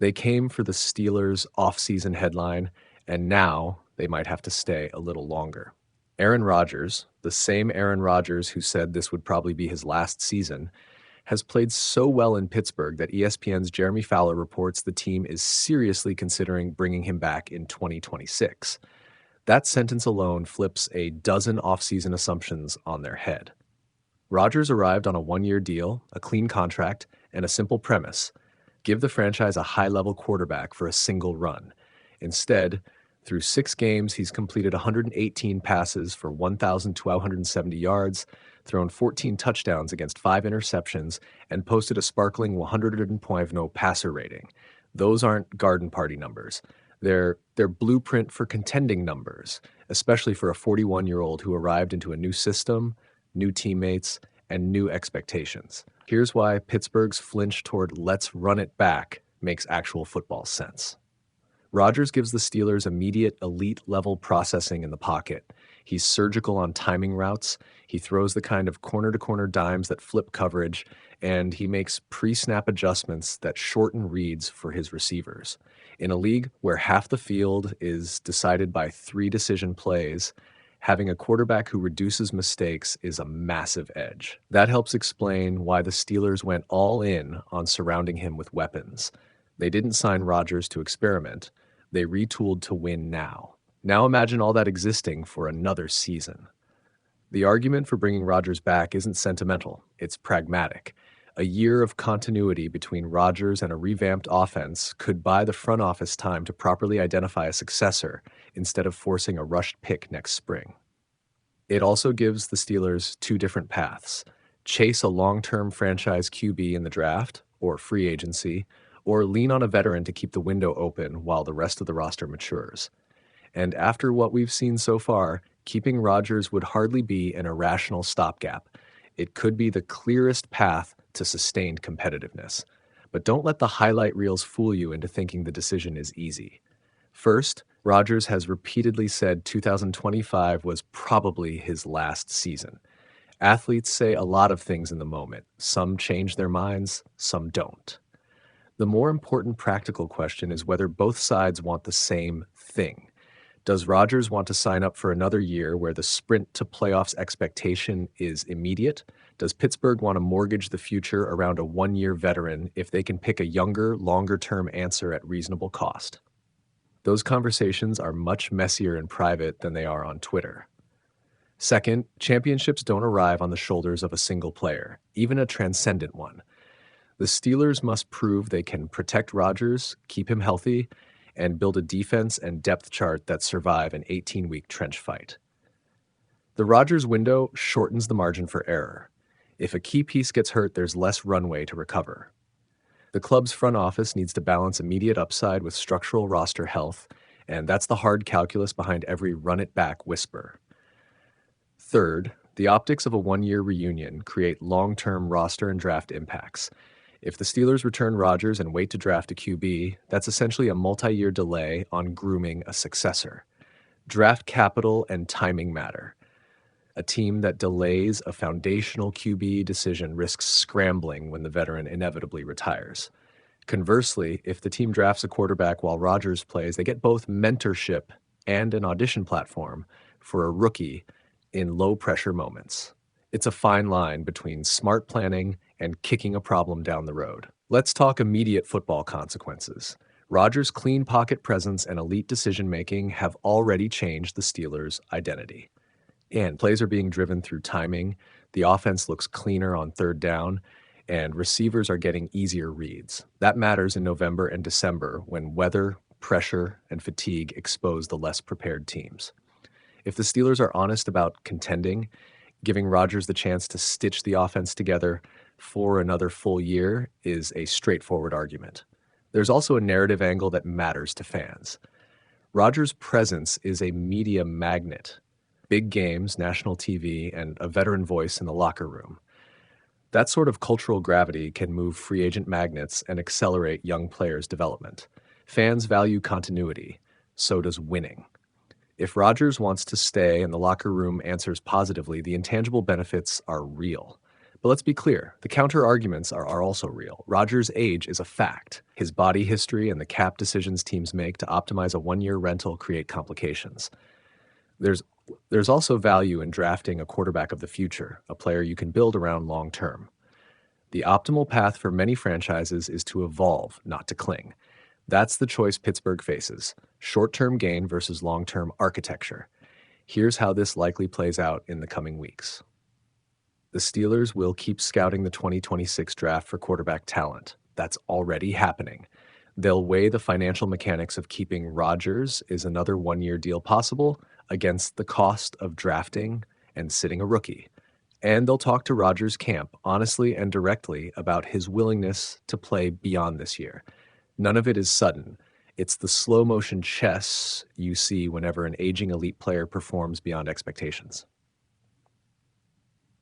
They came for the Steelers' off-season headline, and now they might have to stay a little longer. Aaron Rodgers, the same Aaron Rodgers who said this would probably be his last season, has played so well in Pittsburgh that ESPN's Jeremy Fowler reports the team is seriously considering bringing him back in 2026. That sentence alone flips a dozen offseason assumptions on their head. Rodgers arrived on a one-year deal, a clean contract, and a simple premise: give the franchise a high-level quarterback for a single run. Instead, through 6 games, he's completed 118 passes for 1,270 yards, thrown 14 touchdowns against 5 interceptions, and posted a sparkling 100.0 passer rating. Those aren't garden party numbers. They're blueprint for contending numbers, especially for a 41-year-old who arrived into a new system, new teammates, and new expectations. Here's why Pittsburgh's flinch toward "let's run it back" makes actual football sense. Rodgers gives the Steelers immediate elite-level processing in the pocket. He's surgical on timing routes, he throws the kind of corner-to-corner dimes that flip coverage, and he makes pre-snap adjustments that shorten reads for his receivers. In a league where half the field is decided by 3 decision plays, having a quarterback who reduces mistakes is a massive edge. That helps explain why the Steelers went all in on surrounding him with weapons. They didn't sign Rodgers to experiment. They retooled to win now. Now imagine all that existing for another season. The argument for bringing Rodgers back isn't sentimental, it's pragmatic. A year of continuity between Rodgers and a revamped offense could buy the front office time to properly identify a successor instead of forcing a rushed pick next spring. It also gives the Steelers 2 different paths: chase a long-term franchise QB in the draft, or free agency, or lean on a veteran to keep the window open while the rest of the roster matures. And after what we've seen so far, keeping Rodgers would hardly be an irrational stopgap. It could be the clearest path to sustained competitiveness. But don't let the highlight reels fool you into thinking the decision is easy. First, Rodgers has repeatedly said 2025 was probably his last season. Athletes say a lot of things in the moment. Some change their minds, some don't. The more important practical question is whether both sides want the same thing. Does Rodgers want to sign up for another year where the sprint to playoffs expectation is immediate? Does Pittsburgh want to mortgage the future around a one-year veteran if they can pick a younger, longer-term answer at reasonable cost? Those conversations are much messier in private than they are on Twitter. Second, championships don't arrive on the shoulders of a single player, even a transcendent one. The Steelers must prove they can protect Rodgers, keep him healthy, and build a defense and depth chart that survive an 18-week trench fight. The Rodgers window shortens the margin for error. If a key piece gets hurt, there's less runway to recover. The club's front office needs to balance immediate upside with structural roster health, and that's the hard calculus behind every run-it-back whisper. Third, the optics of a one-year reunion create long-term roster and draft impacts. If the Steelers return Rodgers and wait to draft a QB, that's essentially a multi-year delay on grooming a successor. Draft capital and timing matter. A team that delays a foundational QB decision risks scrambling when the veteran inevitably retires. Conversely, if the team drafts a quarterback while Rodgers plays, they get both mentorship and an audition platform for a rookie in low-pressure moments. It's a fine line between smart planning and kicking a problem down the road. Let's talk immediate football consequences. Rodgers' clean pocket presence and elite decision-making have already changed the Steelers' identity. And plays are being driven through timing, the offense looks cleaner on third down, and receivers are getting easier reads. That matters in November and December when weather, pressure, and fatigue expose the less prepared teams. If the Steelers are honest about contending, giving Rodgers the chance to stitch the offense together for another full year is a straightforward argument. There's also a narrative angle that matters to fans. Rodgers' presence is a media magnet. Big games, national TV, and a veteran voice in the locker room. That sort of cultural gravity can move free agent magnets and accelerate young players' development. Fans value continuity, so does winning. If Rodgers wants to stay and the locker room answers positively, the intangible benefits are real. But let's be clear, the counter-arguments are also real. Rodgers' age is a fact. His body history and the cap decisions teams make to optimize a one-year rental create complications. There's also value in drafting a quarterback of the future, a player you can build around long-term. The optimal path for many franchises is to evolve, not to cling. That's the choice Pittsburgh faces, short-term gain versus long-term architecture. Here's how this likely plays out in the coming weeks. The Steelers will keep scouting the 2026 draft for quarterback talent. That's already happening. They'll weigh the financial mechanics of keeping Rodgers, is another one-year deal possible, against the cost of drafting and sitting a rookie. And they'll talk to Rodgers' camp honestly and directly about his willingness to play beyond this year. None of it is sudden. It's the slow-motion chess you see whenever an aging elite player performs beyond expectations.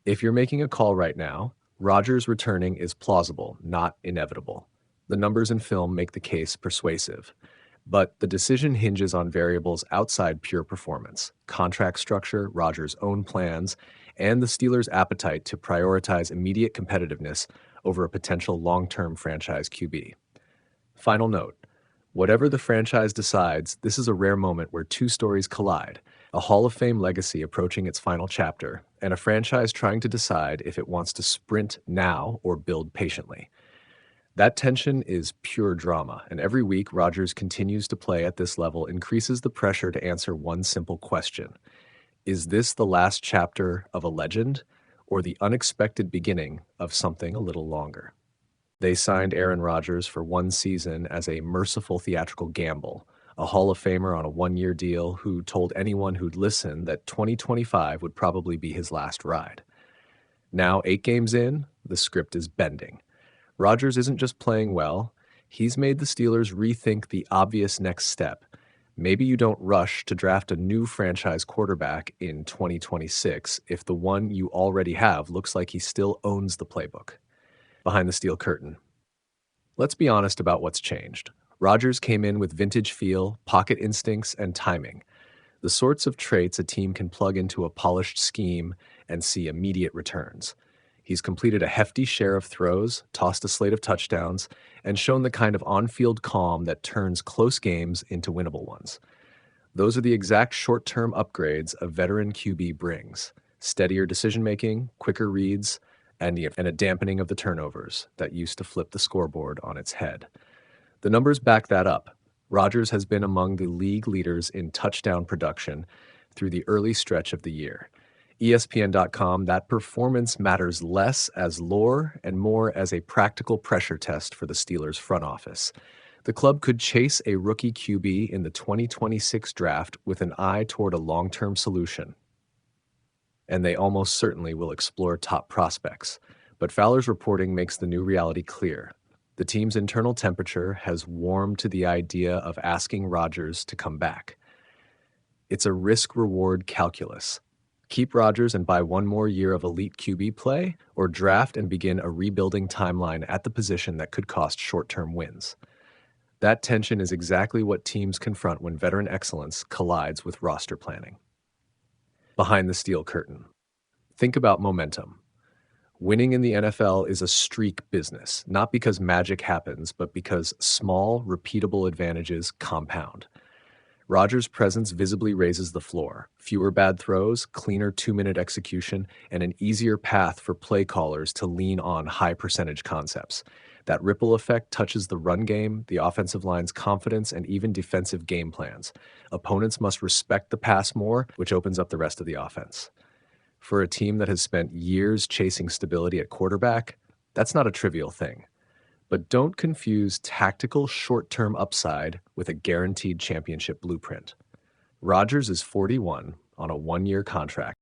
If you're making a call right now, Rodgers returning is plausible, not inevitable. The numbers and film make the case persuasive. But the decision hinges on variables outside pure performance: contract structure, Rodgers' own plans, and the Steelers' appetite to prioritize immediate competitiveness over a potential long-term franchise QB. Final note: whatever the franchise decides, this is a rare moment where two stories collide: a Hall of Fame legacy approaching its final chapter, and a franchise trying to decide if it wants to sprint now or build patiently. That tension is pure drama, and every week Rodgers continues to play at this level increases the pressure to answer one simple question: is this the last chapter of a legend, or the unexpected beginning of something a little longer? They signed Aaron Rodgers for one season as a merciful theatrical gamble, a Hall of Famer on a one-year deal who told anyone who'd listen that 2025 would probably be his last ride. Now, 8 games in, the script is bending. Rodgers isn't just playing well, he's made the Steelers rethink the obvious next step. Maybe you don't rush to draft a new franchise quarterback in 2026 if the one you already have looks like he still owns the playbook. Behind the steel curtain. Let's be honest about what's changed. Rodgers came in with vintage feel, pocket instincts, and timing. The sorts of traits a team can plug into a polished scheme and see immediate returns. He's completed a hefty share of throws, tossed a slate of touchdowns, and shown the kind of on-field calm that turns close games into winnable ones. Those are the exact short-term upgrades a veteran QB brings: steadier decision-making, quicker reads, and a dampening of the turnovers that used to flip the scoreboard on its head. The numbers back that up. Rodgers has been among the league leaders in touchdown production through the early stretch of the year. ESPN.com, that performance matters less as lore and more as a practical pressure test for the Steelers' front office. The club could chase a rookie QB in the 2026 draft with an eye toward a long-term solution. And they almost certainly will explore top prospects. But Fowler's reporting makes the new reality clear. The team's internal temperature has warmed to the idea of asking Rodgers to come back. It's a risk-reward calculus. Keep Rodgers and buy one more year of elite QB play, or draft and begin a rebuilding timeline at the position that could cost short-term wins. That tension is exactly what teams confront when veteran excellence collides with roster planning. Behind the steel curtain. Think about momentum. Winning in the NFL is a streak business, not because magic happens, but because small, repeatable advantages compound. Rodgers' presence visibly raises the floor: fewer bad throws, cleaner 2-minute execution, and an easier path for play callers to lean on high-percentage concepts. That ripple effect touches the run game, the offensive line's confidence, and even defensive game plans. Opponents must respect the pass more, which opens up the rest of the offense. For a team that has spent years chasing stability at quarterback, that's not a trivial thing. But don't confuse tactical short-term upside with a guaranteed championship blueprint. Rodgers is 41 on a one-year contract.